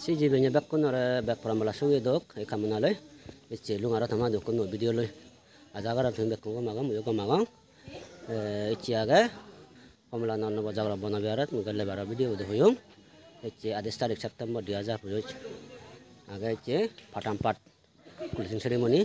Si jibenya bakkun ora bak pramala suwi dok e kamunale ichi lungara thama dokun no video loi ajagara thun bakkun ko magam yo ko magam ichi aga homla non no bajagra bana biarat mugalle bara video do hoyong ichi 28 tarik September 2025 aga ichi patampat closing ceremony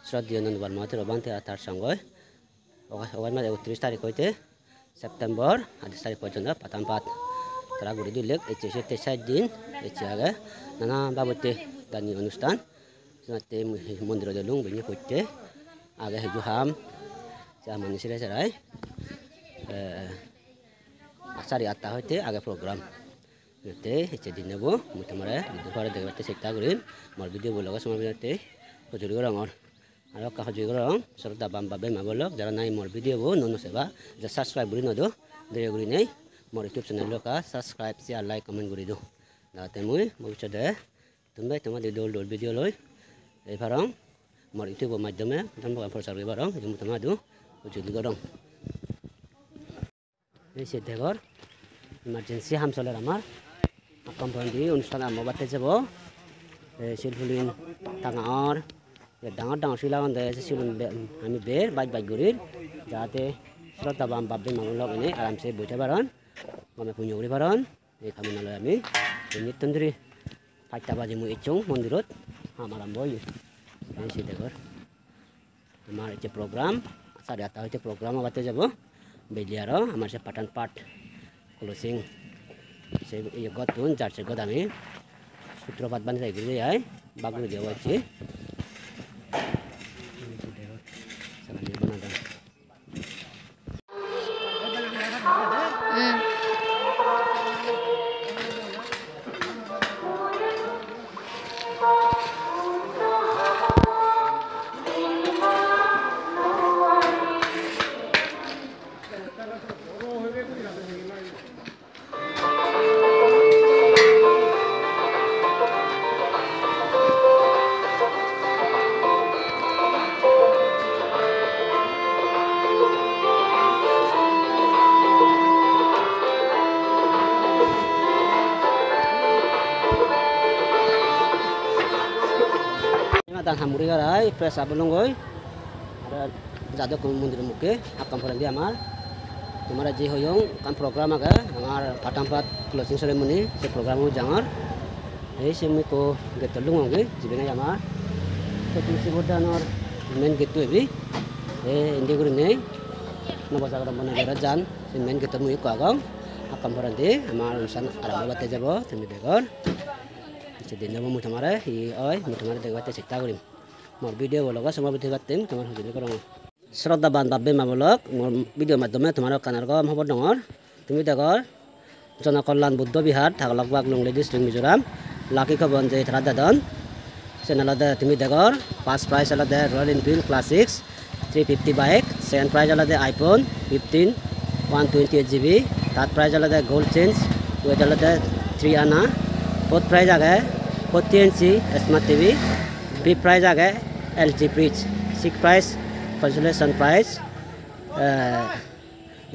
শ্রদ্ধেয় নন্দ বর্মা রবান্তে আতার সঙ্গে ওখানে 31 তারিখ হইতে September 28 তারিখ পর্যন্ত পাতামপাত তারা ঘুরে দিলেক এই 63 দিন এই আগে নানা বাবতে দানি অনুষ্ঠান যাতে মন্দির দেলুং বেনি হইতে আগে হেজু হাম যা মানুষের সেরাই সাড়ে 8টা হইতে আগে প্রোগ্রাম এতে এসে দিন নেব মোটামুটি দুপুরে দেখতে চেষ্টা করিম মোর ভিডিও বলগা সময় বিনাতে হজুরি রঙর আর কাহজুরি রং সরদা বাম বাবে মাবলক যারা নাই মোর ভিডিও বো ননো সেবা যা সাবস্ক্রাইব করি নদো দেরি করি নেই মোর ইউটিউব চ্যানেল কা সাবস্ক্রাইব শেয়ার লাইক কমেন্ট করি দো যাতে মই ভবিষ্যতে তোমরা তোমাদের দোল দোল ভিডিও লই এই ফারং মোর ইউটিউবের মাধ্যমে তোমরা প্রচার করিবা রং তুমি তোমরা দো হজুরি রং এই সে দেখর ইমার্জেন্সি হাম চলে আমার কম্পাউন্ডি অনুষ্ঠান আরম্ভ করতে যাব শিলফুলিন টাঙার ডাঙর ডাঙর শিলাগন দেয় শিলুন আমি বের বাইক বাইক ঘুরির যাতে শ্রদ্ধা বাম বাপে মামুলক এনে আরামসে বইতে পারেন আমি পুণ্য করি পারেন এই খামিনালয় আমি নিত্যন্দরি 5টা বাজে মই ইচ্ছুং মন্দিরত হাম আরম্ভ হই এই দেখর আমার এই প্রোগ্রাম 8:30 হইতে প্রোগ্রাম আবাতে যাব বেলিয়ার আমার সে পাঠান পাঠ ক্লোজিং সেই এই গতুন চার্চের গদ আমি সূত্রপাত বান্ধে যাই ঘুরে যাই বাগড়ি দেওয়া আছে dan hamuri garai press abulung goi ada jadok mundir muke akam foran dia amar tumara je hoyong kan program aga amar patampat closing ceremony se program u jangar ei semi ko getulung oge jibena amar to tisi bodanor main gitu ebi indi guri nei no bazagar bana gara jan se main gitu mu ko agam akam foran di amar urusan arab bate jabo tumi begor jadi nama mutamara hi oi mutamara dekate cekta krim mor video bologa sama bete gatem tomar hujuni korong শ্রদ্ধা বান বাবে মাবলক more video মাধ্যমে তোমার কানার গম হব ডঙর তুমি দেখর জনকল্যাণ বুদ্ধ বিহার থাকলকবাগ লংলে ডিস্ট্রিক্ট মিজোরাম লাকি খবন যে থারা দাদন সেনালদে তুমি দেখর ফার্স্ট প্রাইজ আলাদে Royal Enfield classics 350 bike second prize আলাদে আইফোন 15 128 GB থার্ড প্রাইজ আলাদে গোল্ড চেঞ্জ ওয়েট আলাদে 3 আনা फोर्थ प्राइज आ गए 40 inch smart TV fifth prize आ गए LG fridge six prize consolation prize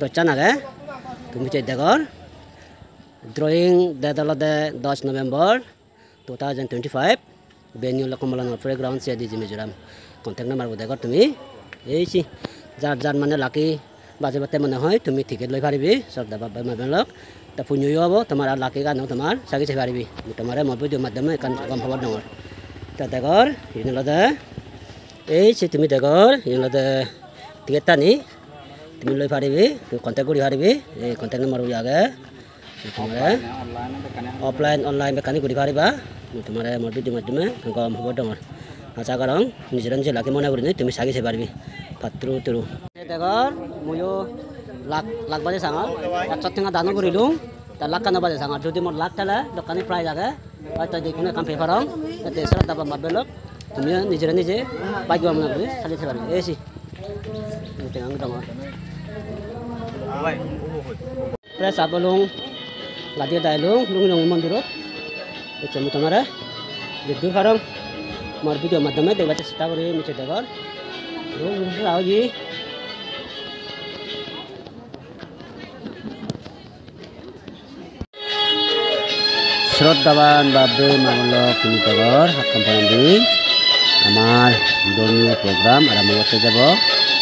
दर्शन आ गए तुम देखर ड्रॉइंग दे 10 नवंबर 2025 बेन्यू लकमला प्लेग्राउंड से डीजी मिजोराम कन्टेक्ट नम्बर देखर तुम ये जार जार माने लाकी बाजे बाते मन है तुम टिकेट लै पारिबी श्रद्धा बाबा माबलक ता पुण्य हबो तमार लाकी गानो तमार सागि से पारिबी तमारे मोर भिडिओ माध्यमे कान कम खबर डंगर ता देखर हिनलदे এই সে তুমি দেখর হিনলদে টিকেট টানি তুমি लै पारिबी कन्टेक्ट करि पारिबी এই कन्टेक्ट नम्बर आगे तमारे ऑफलाइन ऑनलाइन बेकानि करि पारिबा तमारे मोर भिडिओ माध्यमे कम खबर डंगर आशा करं निजरन जे लाकी मना करि তুমি সাগি से पारिबी पात्रु तुरु देखर ময়ো লাখ বাজে সাঙা 100 টাকা দান করিলুম তা লাখ কানা বাজে সাঙা যদি মোর লাখ টালা দোকানে প্রাইজ আগে হয়তো দেখুন কাম পেপারং এতে শ্রদ্ধা বাবা মাবলক তুমি নিজে নিজে বাইক বামনা করে খালি থাকবে এসি তেঙ্গাং দङ প্রেস আবলুং লাদি দাইলুং লুং লুং মন্দিরত এচমু তোমারে বিদ্যু ফারং মোর ভিডিও মাধ্যমে দেখতে চেষ্টা করি নিচে দেখর লুং রাওজি শ্রদ্ধাবান বাব্বে মামলক কমিটিগর হাক্কাম ফরান্দি আমার ধর্মীয় প্রোগ্রাম আরম্ভ করতে যাব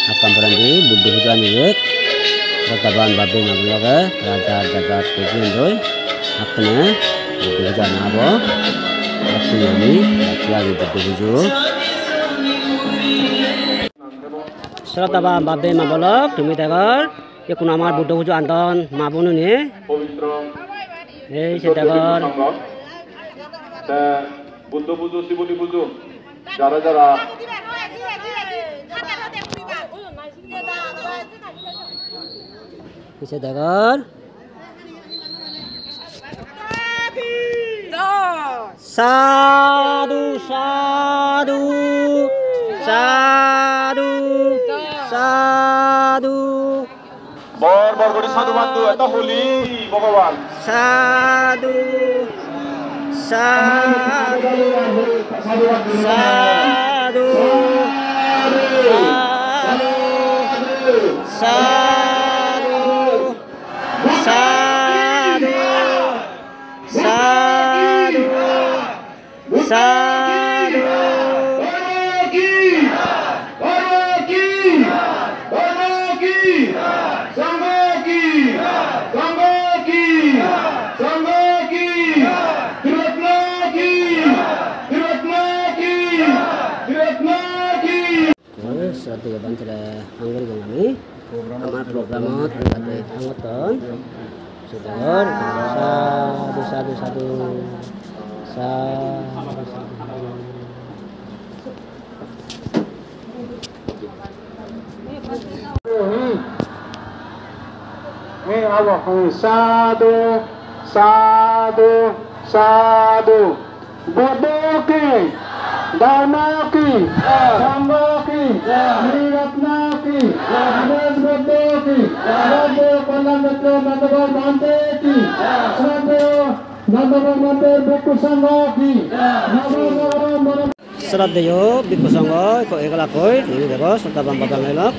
হাক্কাম ফরান্দি বুদ্ধ পূজা নিয়ে শ্রদ্ধাবান বাব্বে মামলকে রাজার জাগাত প্রেসিডেন্ট হাক্কানে বুদ্ধ পূজা নাব আপনি আমি রাখিয়াগি বুদ্ধ পুজো শ্রদ্ধাবান বাব্বে মামলক কমিটিগর এখন আমার বুদ্ধ পুজো আন্দোলন মাবনু নিয়ে এই সেটাগর বুদ্ধ পুজো শিবলি পুজো যারা যারা সেটাগর সাধু সাধু সাধু সাধু বরবরগড়ি সাধু বান্ধু এত হলি ভগবান সাধু সাধু সাধু সাধু সাধু সাধু সাধু Satu ban tidak anggur kami, amat programot kata anggoton, sudah satu satu satu satu satu satu bodoki Dharmaki, Sambaki, Niratnaki, Adas Bodoki, Adado Pandangatro Nadabar Manteki, Sadeo Nadabar Manter Bhikkhu Sangaki, Nadabar শ্রদ্ধেয় ভিক্ষু সংঘ এগুলাকৈ নিমি যাব শ্রদ্ধাবান বাবা মেলক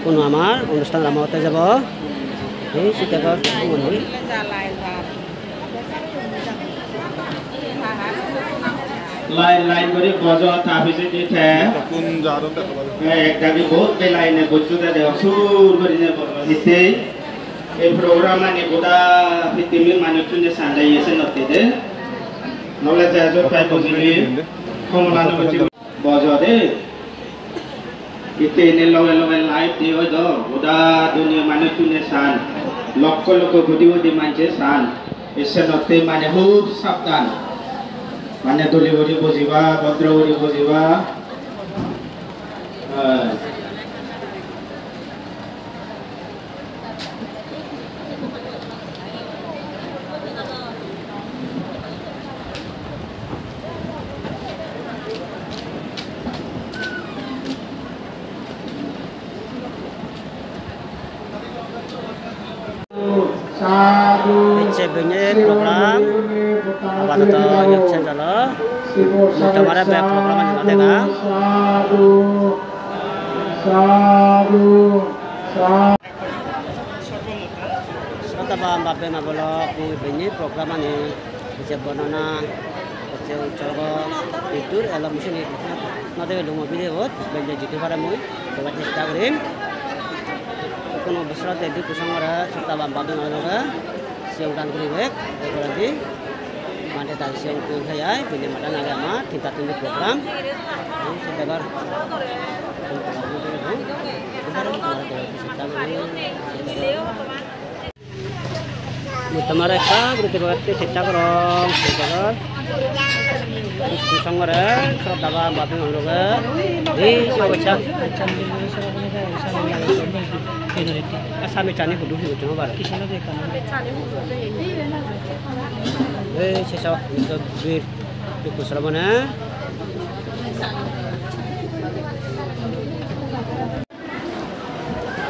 কোনো আমার অনুষ্ঠান আরম্ভ হতে যাব এই সীতাগর মন্দির লাইন করে গজ তাপিছে দিতে কোন জারো একটা কি বহুত লাইনে বচ্চুতে দেও সুর করে নে দিতে এই প্রোগ্রাম মানে গোটা পৃথিবীর মানুষজনে সান্দাই এসে নতে দে নলে যাজো পাই বুঝিলি কমলানো বচি বজরে ইতে নে লগে লগে লাইভ দিও দ গোটা দুনিয়া মানুষজনে সান লক্ষ লক্ষ কোটি কোটি মানুষ সান এসে নতে মানে খুব সাবধান মানে দলি গড়ি বজিবা ভদ্র গড়ি বজিবা program apa tuh yang saya jalan kemarin banyak program yang ada kan Srothaban Babbe Mabolok ini program ini bisa banana bisa coba tidur alam mesin itu nanti kalau mau video banyak jadi para mu buat Instagram কোনো বছৰত এদিন কুসংগৰা Srothaban Babbe Mabolok siungkan kuriwek berarti mana tadi siang tuh saya pilih makan agama kita tunggu program ini sebagai mereka berarti kita kerong sebagai kusanggara Srothaban Babbe Mabolok di Jawa Asami cani kudu hidup cuma bar. Sesa itu bir itu serabana.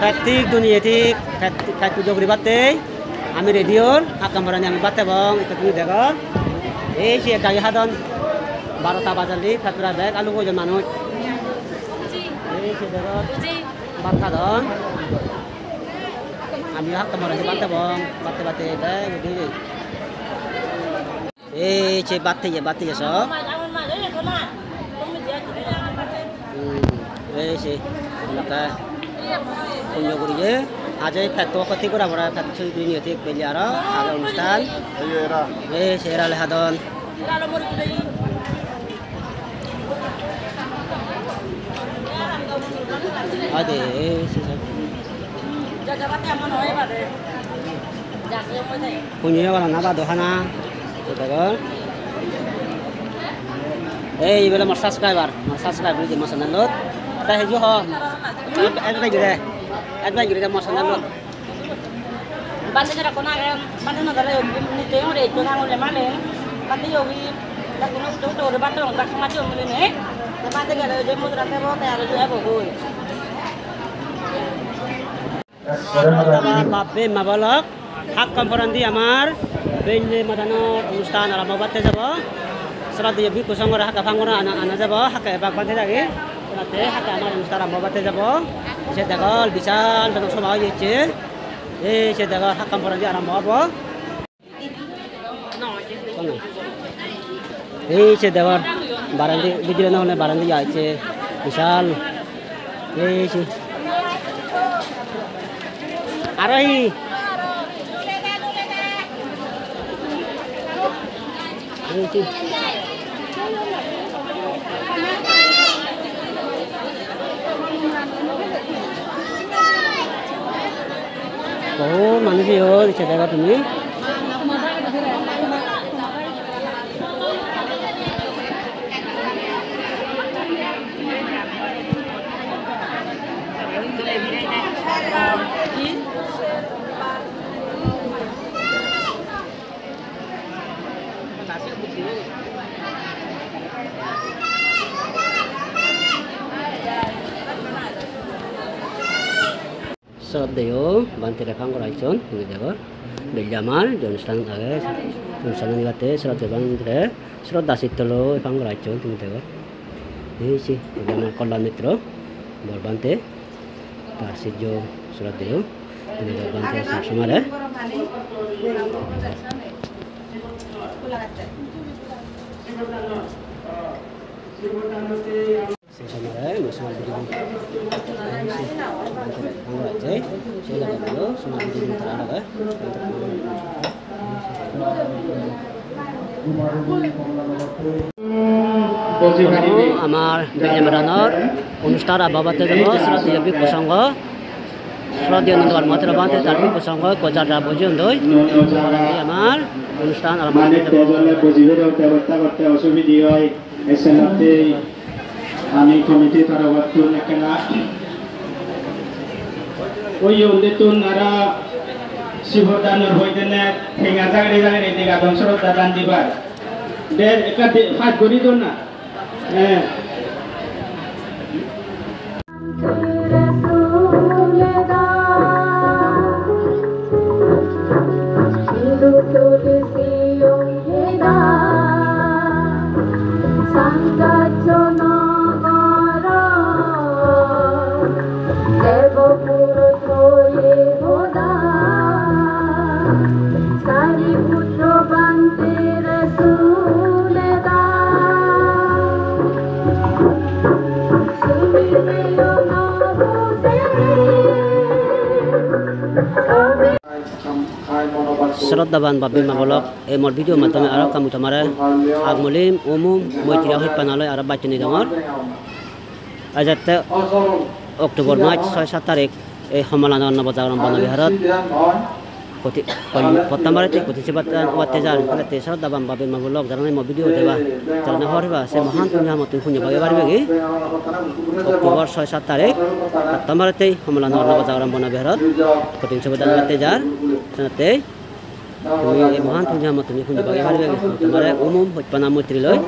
Katik dunia tik katik jauh ribate. Ami radio, akam barang ami bate bang itu tuh dekat. Si kaya hadon 12টা বাজালি কাতরা bag আলু কয়জন মানুষ ভাত খাদন আমি হাত তোমার বাতে বং বাতে বাতে Eh, ce bate ya so. Eh, ce laka punyo guri je. Aja pet to koti kura bora pet chui guri ni otik beliara aga অনুষ্ঠান. Eh, ce era lehadon. Ade, ce punyo wala naba dohana. Coba. Eh, ibu mau subscriber di mas channel. Dah hijau ho. Add lagi deh mas channel. Bante cara kona kan, bante na dale ni teo re to na ngole male. Bante yogi la kuno to bante on tak sama jo mule ne. Na bante gale je mo rate bo ta aro jo abo goi. Babe mabalak hak kamporandi amar benle madanor অনুষ্ঠান আরম্ভ করতে যাব সারা দিয়ে B কুসংগরা হাকা Bhangra আনা যাব হাকা এবাক বাঁধে লাগে সাথে হাকা আমার অনুষ্ঠান আরম্ভ করতে যাব সে দেখল বিশাল জনসভা হয়েছে এই সে দেখল হাক kamporandi আরম্ভ হব এই সে দেখল বারান্দি বিজলি না হলে বারান্দি আছে বিশাল এই সে আরোহী बहुत मानुष हो देखा तुम्हें Sodeo bantu rekam koraicon ini dekor beljamar Johnston age Johnston ini kate surat bantu surat dasit tolo rekam koraicon ini dekor ini sih beljamar kolon metro berbante tarsijo surat deo ini berbante samsumare samsumare musuh begini আমার বেলজামারানোর অনুষ্ঠান আবাবাতে যাব শ্রদ্ধেয় B প্রসঙ্গ শ্রদ্ধেয় নন্দওয়াল মহাতের বাঁধে তার B প্রসঙ্গ কোজাররা পর্যন্ত আমার অনুষ্ঠান আরম্ভ আমি কমিটি তরফ থেকে ওই উল্লেতুন আরা শিবদানর হইতেনে ঠেঙ্গা জাগড়ি জাগড়ি দিগা দংশরতা দান দিবার দের একা ফাট করি দন না হ্যাঁ Sroddaban babi mabolok mor video matame aro kamu tamare agmulim umum moitira hoi panaloi aro bachani dongor ajate Oktober March 6-7 tarik homalan nabajagaram banabiharat koti potambarate koti sebatan watejar kate Sroddaban babi mabolok jarane mo video deba jarane horiba se mahan punya matu punya bagi bagi Oktober 6-7 tarik potambarate homalan nabajagaram banabiharat koti sebatan watejar sanate Kami mohon punya matumi punya bagi hari bagi kemarin umum panamu triloi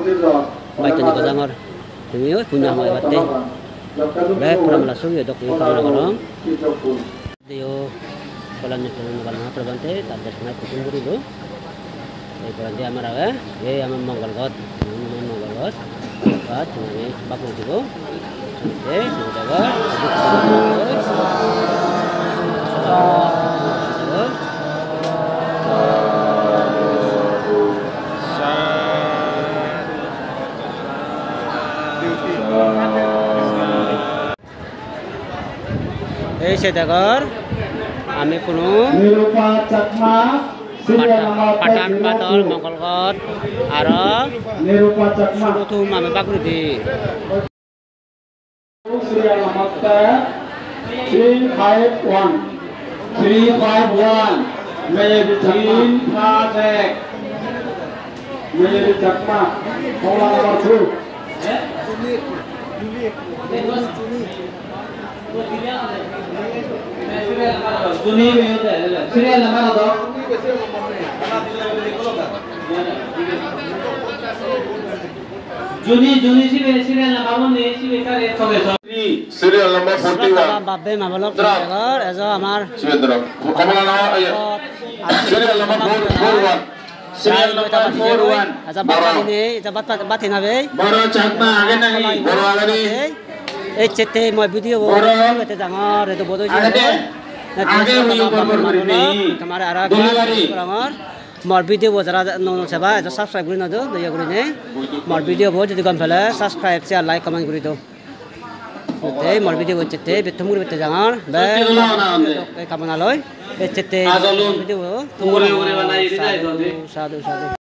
baca di Kazangor kami punya mau bate baik pernah melasuk ya dok ini kalau orang dia kalau nyetel kalau terbante tak ada kucing buru kalau dia marah yang menggal got kat ini bakul juga sudah এই সেদাগর আমি কোনো Nirupa Cakma serial number Pathan পাতল মঙ্গলগড় আর Nirupa Cakma প্রথম আমি Baguri serial number 351 Maybe Cakma Maybe Cakma Pola number 2 Juni serial number apa? Juni serial number ni serial number 41 babbe mabalok সেদাগর এজো আমার Sibendra Kamala na serial number 41 serial number 41 আচ্ছা বাবা দিনে এটা বাতি নাবে Boro Cakma age nahi Boro agadi এই চেতে মই video এতে ডাঙর এত বড় age huyo bor kori nei তোমার আর আমার মোর ভিডিও যারা সেবা এটা সাবস্ক্রাইব করে নদো দয়া করে নে মোর ভিডিও যদি কম ফেলে সাবস্ক্রাইব শেয়ার লাইক কমেন্ট করে দাও তে মোর ভিডিও চেতে বেতমুর বেতে ডাঙর বে কামনা লয় এই চেতে ভিডিও তুমুরে বানাই দিই সাধু সাধু